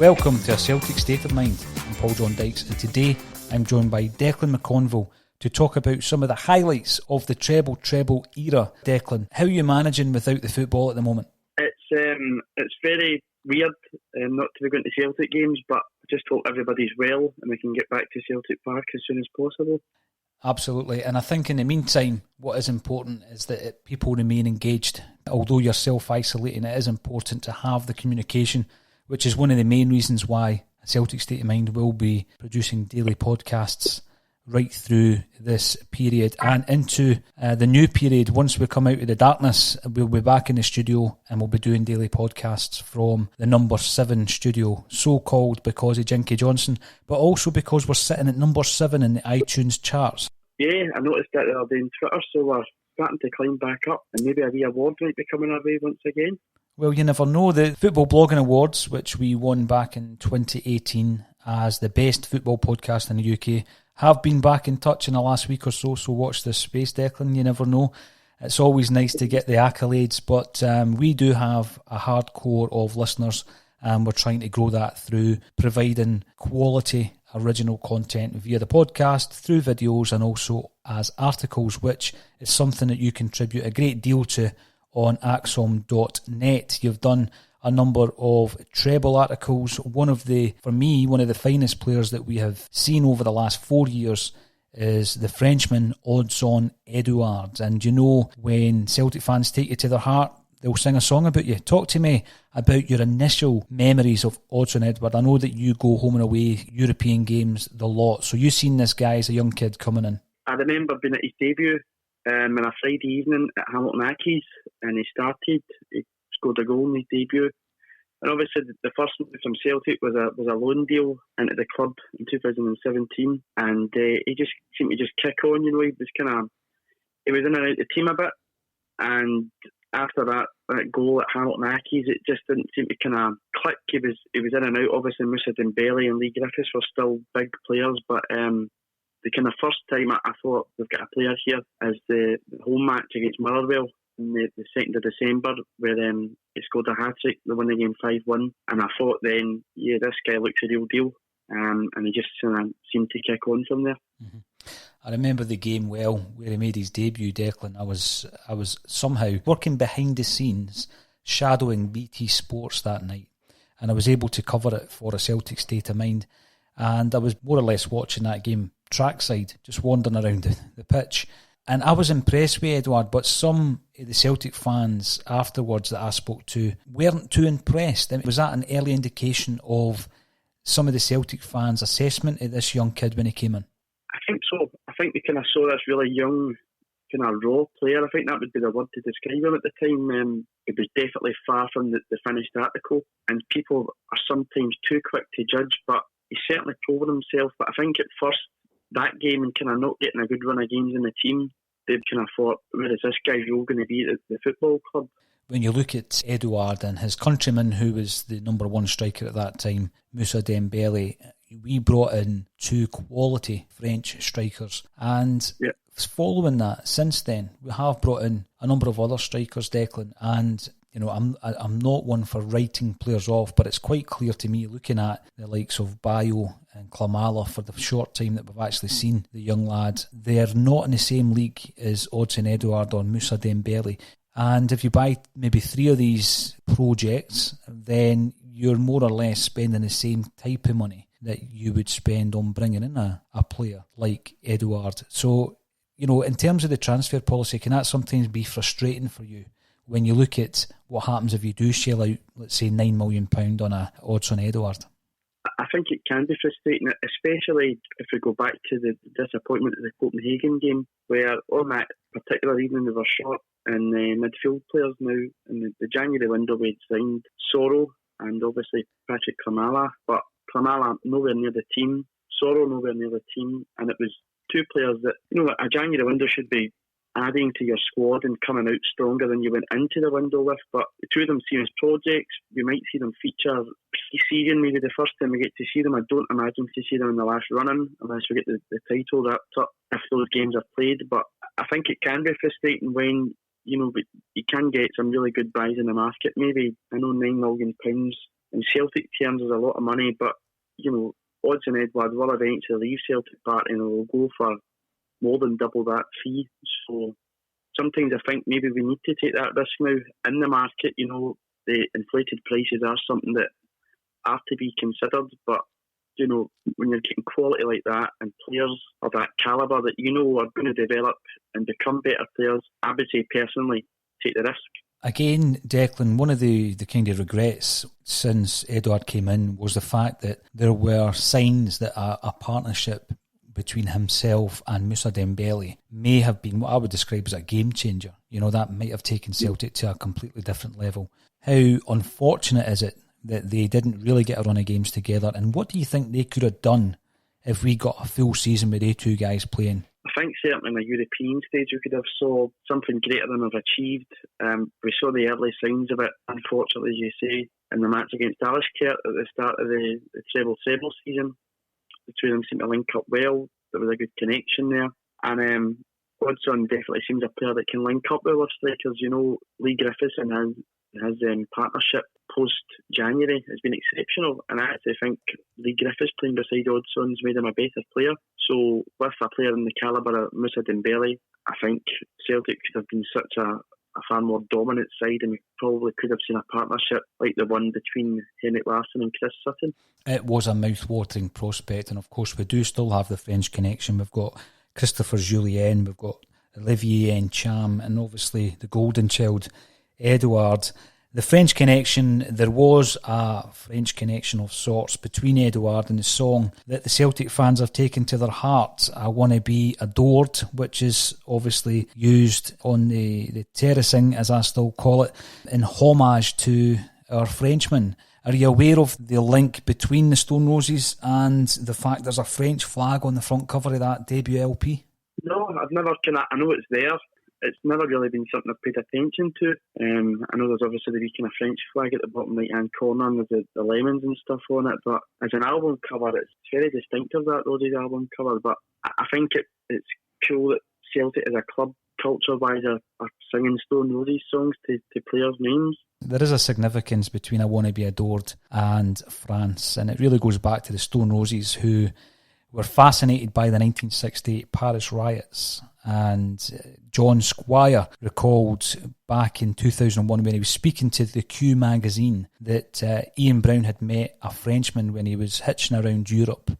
Welcome to A Celtic State of Mind. I'm John Dykes, and today I'm joined by Declan McConville to talk about some of the highlights of the Treble Treble era. Declan, how are you managing without the football at the moment? It's very weird not to be going to Celtic games, but I just hope everybody's well and we can get back to Celtic Park as soon as possible. Absolutely, and I think in the meantime, what is important is that people remain engaged. Although you're self-isolating, it is important to have the communication, which is one of the main reasons why Celtic State of Mind will be producing daily podcasts right through this period and into the new period. Once we come out of the darkness, we'll be back in the studio and we'll be doing daily podcasts from the number 7 studio, so called because of Jinky Johnson, but also because we're sitting at number 7 in the iTunes charts. Yeah, I noticed that the other day on Twitter, so we're starting to climb back up, and maybe a wee award might be coming our way once again. Well, you never know. The Football Blogging Awards, which we won back in 2018 as the best football podcast in the UK, have been back in touch in the last week or so watch this space, Declan. You never know. It's always nice to get the accolades, but we do have a hardcore of listeners, and we're trying to grow that through providing quality original content via the podcast, through videos, and also as articles, which is something that you contribute a great deal to on axom.net. You've done a number of treble articles. One of the finest players that we have seen over the last 4 years is the Frenchman Odsonne Edouard. And you know, when Celtic fans take you to their heart, they'll sing a song about you. Talk to me about your initial memories of Odsonne Edouard. I know that you go home and away, European games, the lot. So you've seen this guy as a young kid coming in. I remember being at his debut on a Friday evening at Hamilton Accies, and he scored a goal in his debut. And obviously the first move from Celtic was a loan deal into the club in 2017, and he just seemed to just kick on. You know, he was in and out of the team a bit, and after that goal at Hamilton Accies, it just didn't seem to kind of click. He was in and out. Obviously Moussa Dembele and Lee Griffiths were still big players, but the kind of first time I thought we've got a player here is the home match against Motherwell on the 2nd of December, where he scored a hat-trick, they won the game 5-1, and I thought then, yeah, this guy looks a real deal, and he just seemed to kick on from there. Mm-hmm. I remember the game well, where he made his debut, Declan. I was somehow working behind the scenes, shadowing BT Sports that night, and I was able to cover it for A Celtic State of Mind, and I was more or less watching that game trackside, just wandering around the pitch. And I was impressed with Edouard, but some of the Celtic fans afterwards that I spoke to weren't too impressed. Was that an early indication of some of the Celtic fans' assessment of this young kid when he came in? I think so. I think we kind of saw this really young, kind of raw player. I think that would be the word to describe him at the time. It was definitely far from the finished article, and people are sometimes too quick to judge, but he certainly proven himself. But I think at first, that game and kind of not getting a good run of games in the team, they've kind of thought, where is this guy's role going to be at the football club? When you look at Edouard and his countryman, who was the number 1 striker at that time, Moussa Dembele, we brought in 2 quality French strikers. And following that, since then, we have brought in a number of other strikers, Declan, and you know, I'm not one for writing players off, but it's quite clear to me, looking at the likes of Bayo and Klamala for the short time that we've actually seen the young lad, they're not in the same league as Odsonne Edouard or Moussa Dembele. And if you buy maybe 3 of these projects, then you're more or less spending the same type of money that you would spend on bringing in a player like Edouard. So, you know, in terms of the transfer policy, can that sometimes be frustrating for you when you look at what happens if you do shell out, let's say, £9 million on a Odsonne Edouard? I think it can be frustrating, especially if we go back to the disappointment of the Copenhagen game, where on that particular evening they were short in midfield players now. In the January window we had signed Sorrow and obviously Patrick Klimala, but Klimala nowhere near the team, Sorrow nowhere near the team, and it was two players that, a January window should be adding to your squad and coming out stronger than you went into the window with, but the two of them see as projects. We might see them feature pre-season, maybe the first time we get to see them. I don't imagine to see them in the last run-in unless we get the title wrapped up if those games are played, but I think it can be frustrating when but you can get some really good buys in the market. Maybe, I know £9 million in Celtic terms is a lot of money, but Odsonne Edouard will eventually leave Celtic Park and will go for more than double that fee. So sometimes I think maybe we need to take that risk now in the market. The inflated prices are something that are to be considered, but when you're getting quality like that and players of that calibre that are going to develop and become better players, I would say personally, take the risk. Again, Declan, one of the kind of regrets since Edouard came in was the fact that there were signs that a partnership between himself and Moussa Dembele may have been what I would describe as a game changer. That might have taken Celtic to a completely different level. How unfortunate is it that they didn't really get a run of games together, and what do you think they could have done if we got a full season with they two guys playing? I think certainly in the European stage we could have saw something greater than we've achieved. We saw the early signs of it, unfortunately, as you say, in the match against Alashkert at the start of the Treble Treble season. The two of them seemed to link up well. There was a good connection there. And Odsonne definitely seems a player that can link up with our strikers. Lee Griffiths and his partnership post-January has been exceptional, and I actually think Lee Griffiths playing beside Odsonne's made him a better player. So with a player in the calibre of Moussa Dembele, I think Celtic could have been such a far more dominant side, and we probably could have seen a partnership like the one between Henrik Larsson and Chris Sutton. It was a mouth-watering prospect, and of course we do still have the French connection. We've got Christopher Julien, we've got Olivier Ncham, and obviously the golden child Edouard. The French connection, there was a French connection of sorts between Edouard and the song that the Celtic fans have taken to their hearts, I Wanna Be Adored, which is obviously used on the terracing, as I still call it, in homage to our Frenchman. Are you aware of the link between the Stone Roses and the fact there's a French flag on the front cover of that debut LP? No, I've never I know it's there. It's never really been something I've paid attention to. I know there's obviously the wee kind of French flag at the bottom right-hand corner and there's the lemons and stuff on it, but as an album cover, it's very distinctive, that Roses album cover, but I think it's cool that Celtic as a club, culture-wise, are singing Stone Roses songs to players' names. There is a significance between I Wanna Be Adored and France, and it really goes back to the Stone Roses, who were fascinated by the 1968 Paris riots. And John Squire recalled back in 2001 when he was speaking to the Q magazine that Ian Brown had met a Frenchman when he was hitching around Europe.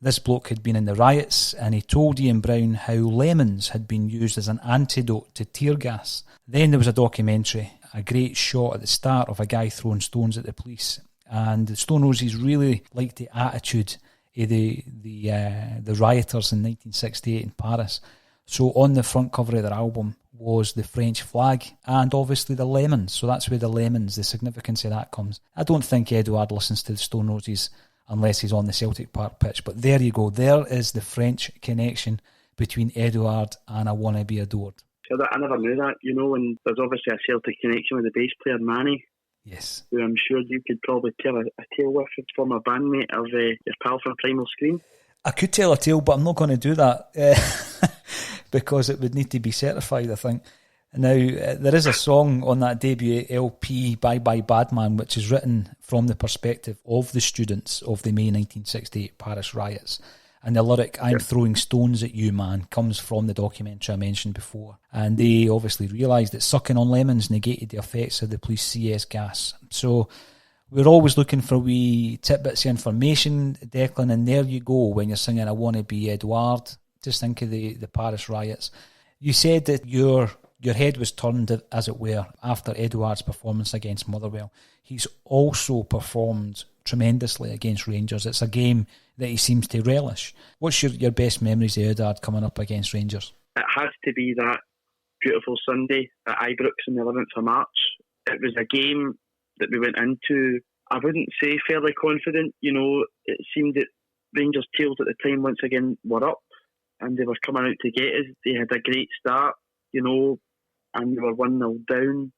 This bloke had been in the riots, and he told Ian Brown how lemons had been used as an antidote to tear gas. Then there was a documentary, a great shot at the start of a guy throwing stones at the police. And the Stone Roses really liked the attitude of the rioters in 1968 in Paris. So on the front cover of their album was the French flag and obviously the lemons. So that's where the lemons, the significance of that comes. I don't think Edouard listens to the Stone Roses unless he's on the Celtic Park pitch. But there you go. There is the French connection between Edouard and I Wanna Be Adored. So I never knew that, and there's obviously a Celtic connection with the bass player Manny. Yes. Who I'm sure you could probably tell a tale with from a bandmate of your pal from Primal Scream. I could tell a tale, but I'm not going to do that because it would need to be certified, I think. Now, there is a song on that debut LP, Bye Bye Badman, which is written from the perspective of the students of the May 1968 Paris riots. And the lyric, I'm throwing stones at you, man, comes from the documentary I mentioned before. And they obviously realised that sucking on lemons negated the effects of the police CS gas. So we're always looking for wee tidbits of information, Declan, and there you go when you're singing I Wanna Be Edouard. Just think of the Paris riots. You said that your your head was turned, as it were, after Edouard's performance against Motherwell. He's also performed tremendously against Rangers. It's a game that he seems to relish. What's your best memories of Edouard coming up against Rangers? It has to be that beautiful Sunday at Ibrox on the 11th of March. It was a game that we went into, I wouldn't say fairly confident. You know, it seemed that Rangers' tails at the time once again were up and they were coming out to get us. They had a great start, you know, and they were 1-0 down.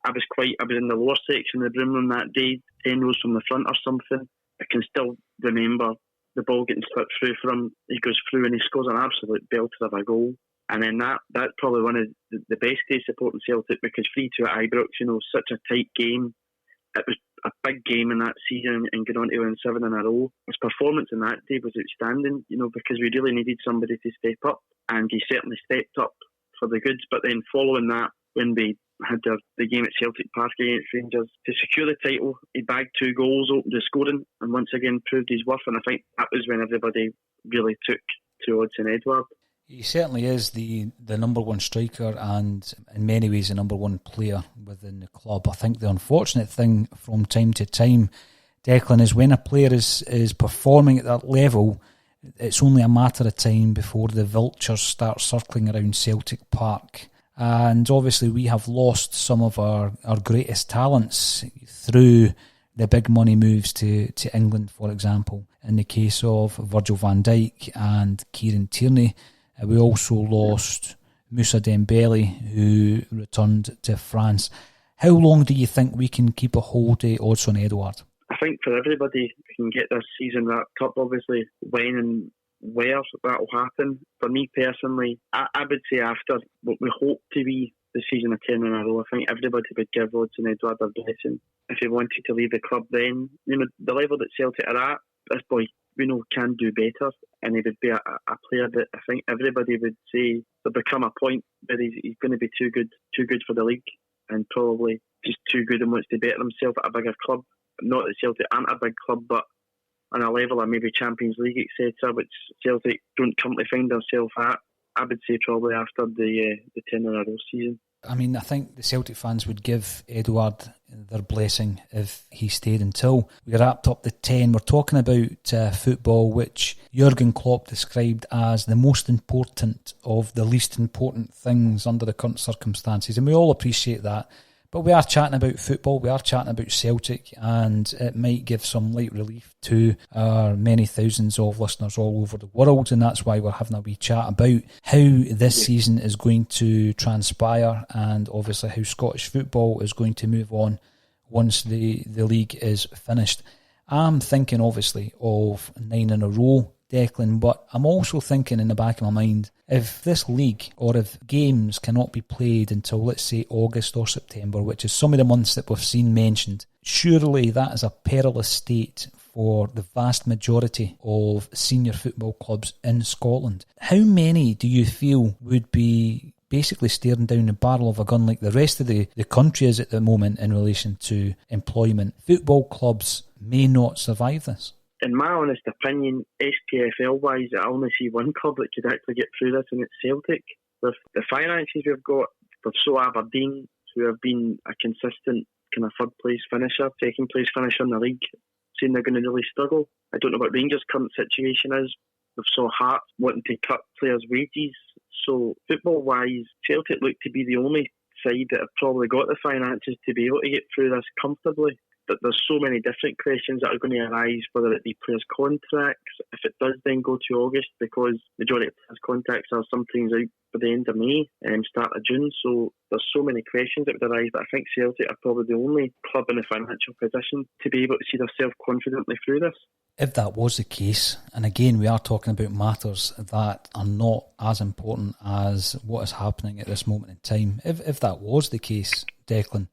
I was in the lower section of the room room that day, 10 rows from the front or something. I can still remember the ball getting slipped through for him. He goes through and he scores an absolute belter of a goal. And then that's probably one of the best days supporting Celtic, because 3-2 at Ibrox, you know, such a tight game. It was a big game in that season and going on to win 7 in a row. His performance in that day was outstanding, you know, because we really needed somebody to step up, and he certainly stepped up for the goods. But then following that, when we had the game at Celtic Park against Rangers to secure the title, he bagged 2 goals, opened the scoring, and once again proved his worth. And I think that was when everybody really took to Odsonne Edouard. He certainly is the number one striker and in many ways the number one player within the club. I think the unfortunate thing from time to time, Declan, is when a player is performing at that level, it's only a matter of time before the vultures start circling around Celtic Park. And obviously we have lost some of our greatest talents through the big money moves to England, for example. In the case of Virgil van Dijk and Kieran Tierney, we also lost Moussa Dembele, who returned to France. How long do you think we can keep a hold of Odsonne Edouard? I think for everybody, we can get this season wrapped up. Obviously, when and where that will happen. For me personally, I would say after what we hope to be the season of 10 in a row, I think everybody would give Odsonne Edouard a blessing. If he wanted to leave the club then, you know, the level that Celtic are at, this boy, we know, can do better, and he would be a player that I think everybody would say there'll become a point where he's going to be too good for the league, and probably just too good and wants to better himself at a bigger club. Not that Celtic aren't a big club, but on a level of maybe Champions League, etc., which Celtic don't currently find themselves at, I would say probably after the 10 in a row season. I mean, I think the Celtic fans would give Edouard their blessing if he stayed until we wrapped up the 10. We're talking about football, which Jurgen Klopp described as the most important of the least important things under the current circumstances, and we all appreciate that. But we are chatting about football, we are chatting about Celtic, and it might give some light relief to our many thousands of listeners all over the world, and that's why we're having a wee chat about how this season is going to transpire, and obviously how Scottish football is going to move on once the league is finished. I'm thinking obviously of 9 in a row, Declan, but I'm also thinking in the back of my mind, if this league or if games cannot be played until, let's say, August or September, which is some of the months that we've seen mentioned, surely that is a perilous state for the vast majority of senior football clubs in Scotland. How many do you feel would be basically staring down the barrel of a gun like the rest of the country is at the moment in relation to employment? Football clubs may not survive this. In my honest opinion, SPFL-wise, I only see one club that could actually get through this, and it's Celtic. With the finances we've got, we've so Aberdeen, who have been a consistent kind of third-place finisher, second-place finisher in the league, saying they're going to really struggle. I don't know what Rangers' current situation is. We've saw Hearts wanting to cut players' wages. So football-wise, Celtic look to be the only side that have probably got the finances to be able to get through this comfortably. But there's so many different questions that are going to arise, whether it be players' contracts, if it does then go to August, because the majority of players' contracts are sometimes out for the end of May and start of June. So there's so many questions that would arise, but I think Celtic are probably the only club in a financial position to be able to see themselves confidently through this. If that was the case, and again we are talking about matters that are not as important as what is happening at this moment in time, if that was the case, Declan,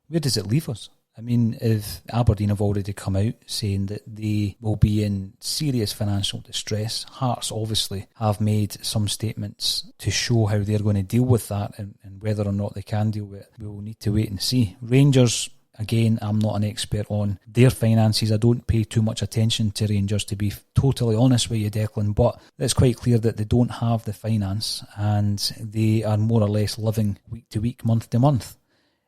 where does it leave us? I mean, if Aberdeen have already come out saying that they will be in serious financial distress, Hearts obviously have made some statements to show how they're going to deal with that, and whether or not they can deal with it, we will need to wait and see. Rangers Again, I'm not an expert on their finances. I don't pay too much attention to Rangers, to be totally honest with you, Declan, but it's quite clear that they don't have the finance and they are more or less living week to week, month to month.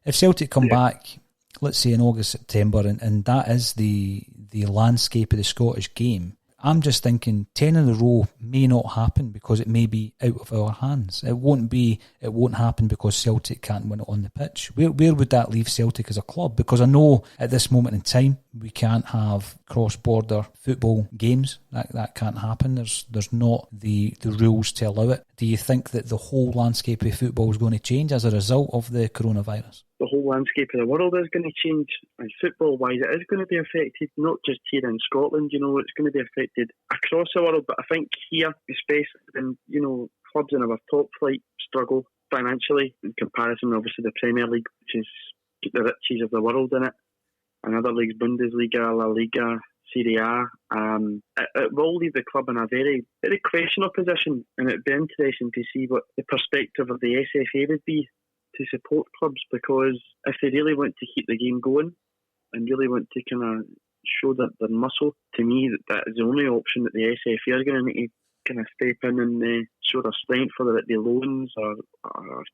If Celtic come back, let's say in August, September, and that is the landscape of the Scottish game, I'm just thinking 10 in a row may not happen because it may be out of our hands. It won't happen because Celtic can't win it on the pitch. Where would that leave Celtic as a club? Because I know at this moment in time we can't have cross-border football games. That can't happen. There's not the rules to allow it. Do you think that the whole landscape of football is going to change as a result of the coronavirus? The whole landscape of the world is going to change, and football-wise it is going to be affected, not just here in Scotland, it's going to be affected across the world, but I think here, especially when, clubs in our top flight struggle financially in comparison, obviously, the Premier League, which is the riches of the world in it, and other leagues, Bundesliga, La Liga, Serie A, it will leave the club in a very, very questionable position, and it'd be interesting to see what the perspective of the SFA would be to support clubs, because if they really want to keep the game going and really want to kind of show their muscle, to me that is the only option that the SFA are going to need to kind of step in and show their strength, whether it be loans or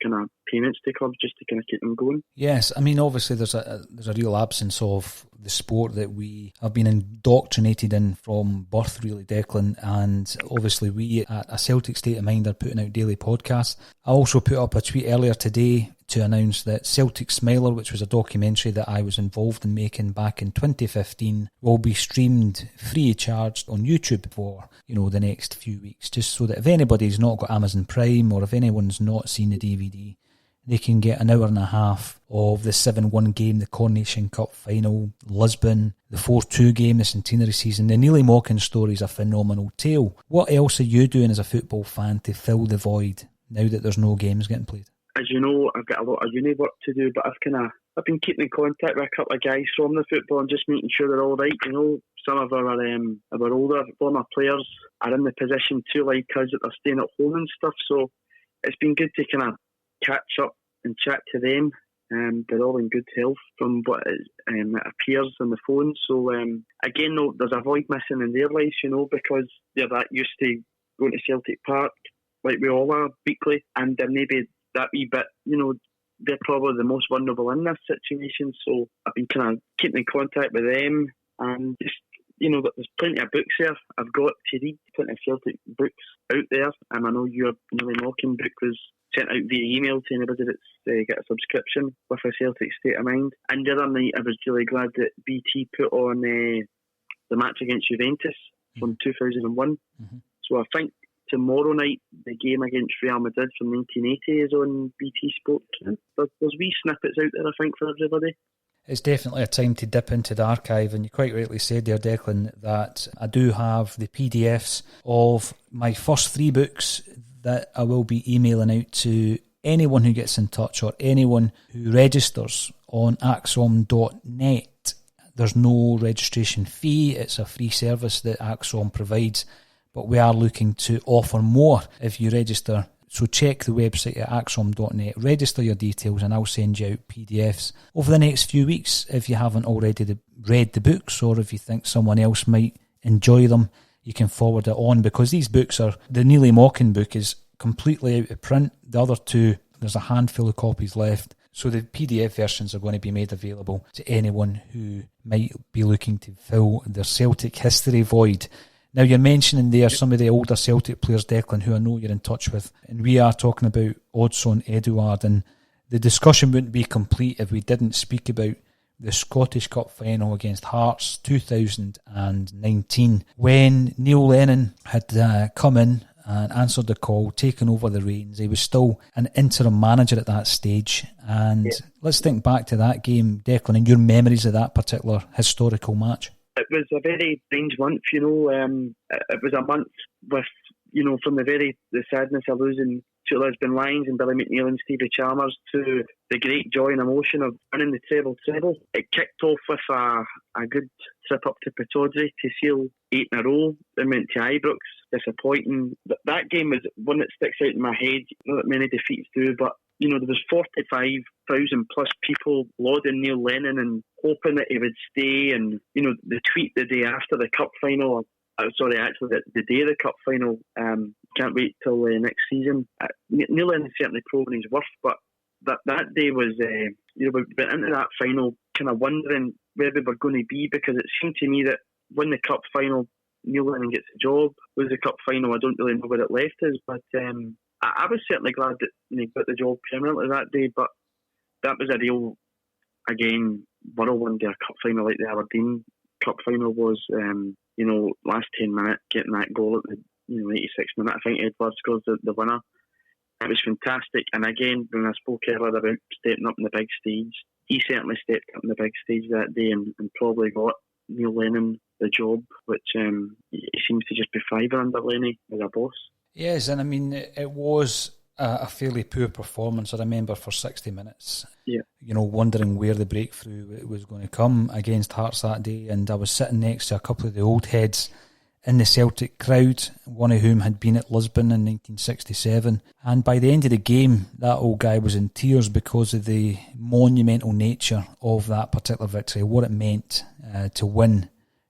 kind of payments to clubs just to kind of keep them going. Yes, I mean obviously there's a real absence of the sport that we have been indoctrinated in from birth, really, Declan, and obviously we at A Celtic State of Mind are putting out daily podcasts. I also put up a tweet earlier today to announce that Celtic Smiler, which was a documentary that I was involved in making back in 2015, will be streamed free of charge on YouTube for, the next few weeks, just so that if anybody's not got Amazon Prime or if anyone's not seen the DVD, they can get an hour and a half of the 7-1 game, the Coronation Cup final, Lisbon, the 4-2 game, the centenary season. The Neely Mockin story is a phenomenal tale. What else are you doing as a football fan to fill the void now that there's no games getting played? As you know, I've got a lot of uni work to do, but I've been keeping in contact with a couple of guys from the football and just making sure they're all right. Some of our older former players are in the position too, like us, that they're staying at home and stuff. So it's been good to kind of catch up and chat to them. They're all in good health from what it appears on the phone. So again, though, there's a void missing in their lives, because they're that used to going to Celtic Park like we all are weekly, and maybe that wee bit, they're probably the most vulnerable in this situation. So I've been kind of keeping in contact with them, and just, there's plenty of books there I've got to read, plenty of Celtic books out there. And I know your Neely Mockin book was sent out via email to anybody that's got a subscription with A Celtic State of Mind. And the other night I was really glad that BT put on the match against Juventus from 2001. Mm-hmm. So I think tomorrow night, the game against Real Madrid from 1980 is on BT Sport. There's wee snippets out there, I think, for everybody. It's definitely a time to dip into the archive, and you quite rightly said there, Declan, that I do have the PDFs of my first 3 books that I will be emailing out to anyone who gets in touch or anyone who registers on axom.net. There's no registration fee. It's a free service that Axom provides, but we are looking to offer more if you register. So check the website at axom.net, register your details, and I'll send you out PDFs over the next few weeks if you haven't already read the books, or if you think someone else might enjoy them, you can forward it on, because these books the Neely Mockin book is completely out of print. The other 2, there's a handful of copies left. So the PDF versions are going to be made available to anyone who might be looking to fill their Celtic history void. Now, you're mentioning there some of the older Celtic players, Declan, who I know you're in touch with, and we are talking about Odsonne Edouard, and the discussion wouldn't be complete if we didn't speak about the Scottish Cup final against Hearts 2019, when Neil Lennon had come in and answered the call, taken over the reins. He was still an interim manager at that stage, and let's think back to that game, Declan, and your memories of that particular historical match. It was a very strange month, it was a month with, from the sadness of losing to Lisbon Lions and Billy McNeil and Stevie Chalmers to the great joy and emotion of winning the Treble Treble. It kicked off with a good trip up to Pittodrie to seal 8 in a row. Then went to Ibrox, disappointing. That game was one that sticks out in my head. Not that many defeats do, but there was 45,000 plus people lauding Neil Lennon and hoping that he would stay. And, the tweet the day after the cup final, the day of the cup final, can't wait till next season. Neil Lennon's certainly proven his worth, but that day was, we went into that final kind of wondering where we were going to be, because it seemed to me that win the cup final, Neil Lennon gets the job. Lose the cup final, I don't really know where it left us, but I was certainly glad that he got the job permanently that day. But that was a real, again, whirlwind of a cup final like the Aberdeen cup final was. Last 10 minutes, getting that goal at the 86th minute, I think Edouard scores the winner. It was fantastic. And again, when I spoke earlier about stepping up on the big stage, he certainly stepped up on the big stage that day and probably got Neil Lennon the job, which he seems to just be thriving under Lenny as a boss. Yes, and I mean, it was a fairly poor performance, I remember, for 60 minutes. Yeah. Wondering where the breakthrough was going to come against Hearts that day. And I was sitting next to a couple of the old heads in the Celtic crowd, one of whom had been at Lisbon in 1967. And by the end of the game, that old guy was in tears because of the monumental nature of that particular victory, what it meant to win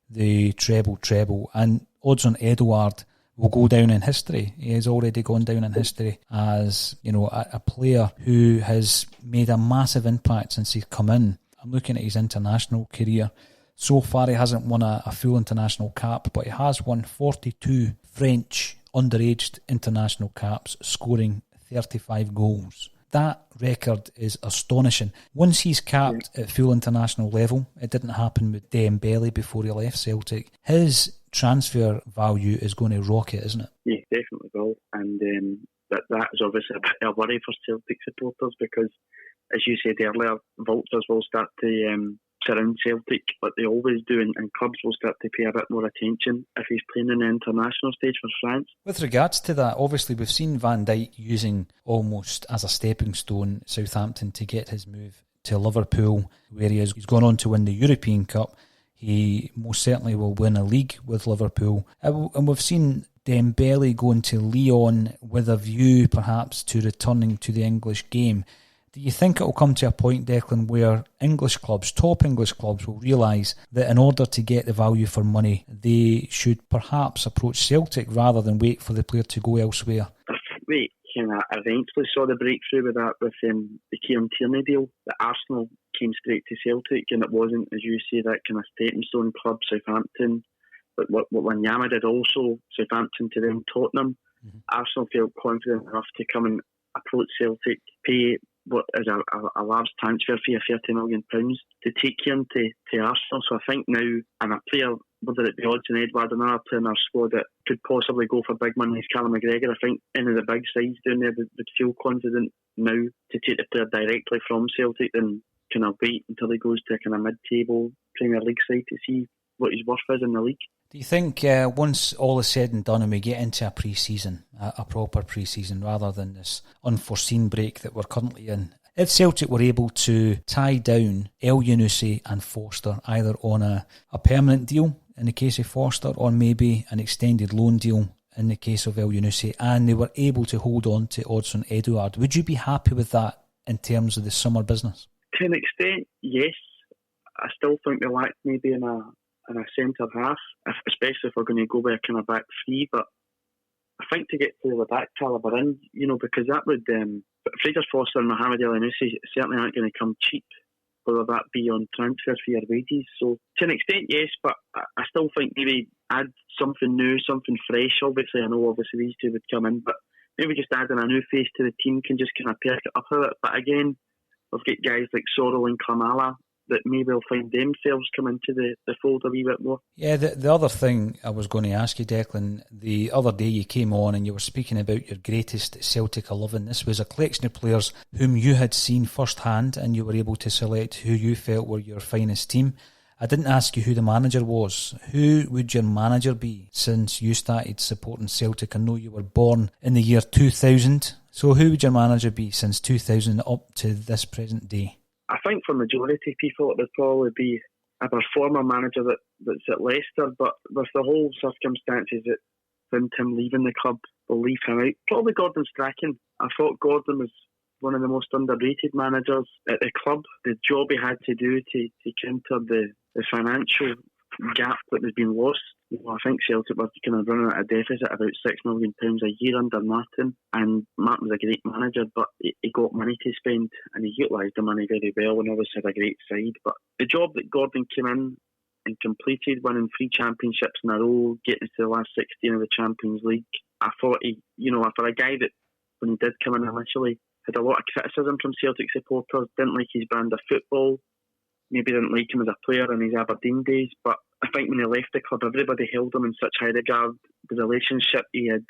the Treble Treble. And Odsonne Edouard will go down in history. He has already gone down in history as, a player who has made a massive impact since he's come in. I'm looking at his international career. So far, he hasn't won a full international cap, but he has won 42 French underaged international caps, scoring 35 goals. That record is astonishing. Once he's capped at full international level, it didn't happen with Dembele before he left Celtic, his transfer value is going to rocket, isn't it? Yeah, definitely will. And that is obviously a bit of a worry for Celtic supporters because, as you said earlier, vultures will start to surround Celtic, like they always do, and clubs will start to pay a bit more attention if he's playing in the international stage for France. With regards to that, obviously we've seen Van Dijk using almost as a stepping stone Southampton to get his move to Liverpool, where he's gone on to win the European Cup. He most certainly will win a league with Liverpool. And we've seen Dembele going to Lyon with a view perhaps to returning to the English game. Do you think it will come to a point, Declan, where English clubs, top English clubs, will realise that in order to get the value for money, they should perhaps approach Celtic rather than wait for the player to go elsewhere? I think we kind of eventually saw the breakthrough with that with the Kieran Tierney deal. The Arsenal came straight to Celtic, and it wasn't, as you say, that kind of stepping stone club, Southampton. But what Wanyama did also, Southampton to them Tottenham, Arsenal felt confident enough to come and approach Celtic, pay what is a large transfer fee of £30 million to take him to Arsenal. So I think now, and a player, whether it be Odsonne Edouard, another player in our squad that could possibly go for big money is Callum McGregor, I think any of the big sides down there would feel confident now to take the player directly from Celtic than kind of wait until he goes to a kind of mid-table Premier League side to see what his worth is in the league. Do you think once all is said and done and we get into a pre-season, a proper pre-season, rather than this unforeseen break that we're currently in, if Celtic were able to tie down El Yunusi and Foster either on a permanent deal in the case of Foster or maybe an extended loan deal in the case of El Yunusi, and they were able to hold on to Odsonne Edouard, would you be happy with that in terms of the summer business? To an extent, yes. I still think we lack maybe in a centre half, especially if we're going to go with a kind of back three. But I think to get players of that calibre in, because that would Fraser Foster and Mohamed El Yunusi certainly aren't going to come cheap, whether that be on transfer fee or wages. So to an extent, yes, but I still think maybe add something new, something fresh. Obviously, I know these two would come in, but maybe just adding a new face to the team can just kind of perk it up a bit. But again, we've got guys like Sorrell and Klamala that maybe will find themselves come into the fold a wee bit more. Yeah, the other thing I was going to ask you, Declan, the other day you came on and you were speaking about your greatest Celtic 11. This was a collection of players whom you had seen firsthand and you were able to select who you felt were your finest team. I didn't ask you who the manager was. Who would your manager be since you started supporting Celtic? I know you were born in the year 2000. So who would your manager be since 2000 up to this present day? I think for majority of people it would probably be our former manager that's at Leicester, but with the whole circumstances that found him leaving the club will leave him out. Probably Gordon Strachan. I thought Gordon was one of the most underrated managers at the club. The job he had to do to counter the financial gap that was being lost. I think Celtic were kind of running at a deficit about £6 million a year under Martin, and Martin was a great manager, but he got money to spend and he utilised the money very well and obviously had a great side. But the job that Gordon came in and completed, winning 3 championships in a row, getting to the last 16 of the Champions League, I thought for a guy that when he did come in initially had a lot of criticism from Celtic supporters, didn't like his brand of football, maybe didn't like him as a player in his Aberdeen days, but I think when he left the club, everybody held him in such high regard. The relationship he had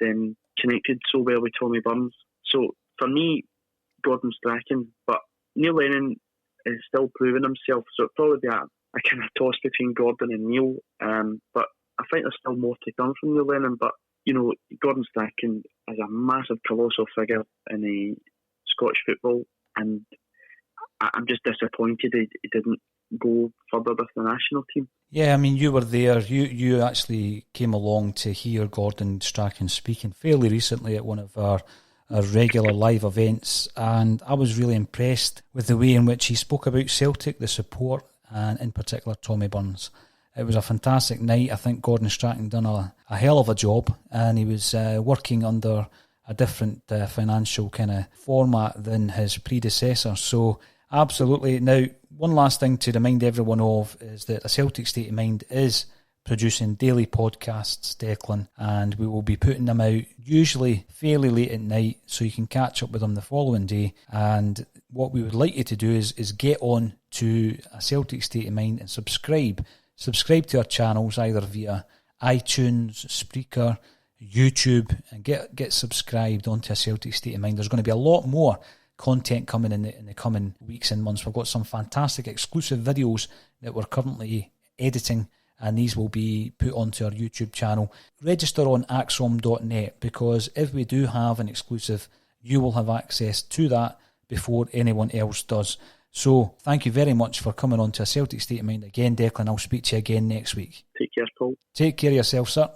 connected so well with Tommy Burns. So for me, Gordon Strachan, but Neil Lennon is still proving himself. So it'd probably be a kind of toss between Gordon and Neil. But I think there's still more to come from Neil Lennon. But Gordon Strachan is a massive, colossal figure in the Scottish football, and I'm just disappointed he didn't go further with the national team. Yeah, I mean, you were there. You actually came along to hear Gordon Strachan speaking fairly recently at one of our regular live events, and I was really impressed with the way in which he spoke about Celtic, the support, and in particular Tommy Burns. It was a fantastic night. I think Gordon Strachan done a hell of a job, and he was working under a different financial kind of format than his predecessor. So absolutely. Now, one last thing to remind everyone of is that A Celtic State of Mind is producing daily podcasts, Declan, and we will be putting them out usually fairly late at night so you can catch up with them the following day. And what we would like you to do is get on to A Celtic State of Mind and subscribe. Subscribe to our channels either via iTunes, Spreaker, YouTube, and get subscribed onto A Celtic State of Mind. There's going to be a lot more content coming in the coming weeks and months. We've got some fantastic exclusive videos that we're currently editing, and these will be put onto our YouTube channel. Register on axom.net, because if we do have an exclusive, you will have access to that before anyone else does. So thank you very much for coming on to A Celtic State of Mind again, Declan. I'll speak to you again next week. Take care, Paul. Take care of yourself, sir.